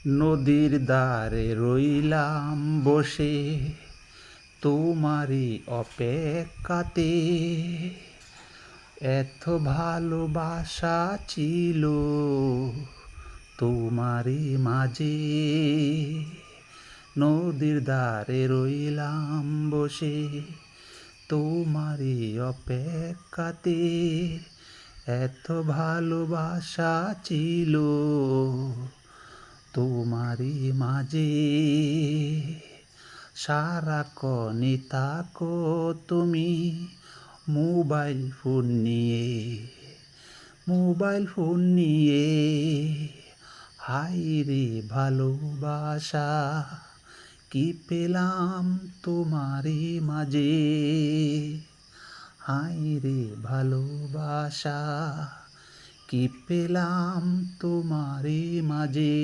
নদীর ধারে রইলাম বসে তোমারই অপেক্ষাতে। এত ভালোবাসা ছিল তোমারই মাঝে। নদীর ধারে রইলাম বসে তোমারই অপেক্ষাতে। এত ভালোবাসা ছিল তোমারই মাঝে। সারাক্ষণই থাকো তুমি মোবাইল ফোন নিয়ে, মোবাইল ফোন নিয়ে। হায়রে ভালোবাসা কি পেলাম তোমারই মাঝে। হায়রে ভালোবাসা কি পেলাম তোমারই মাঝে।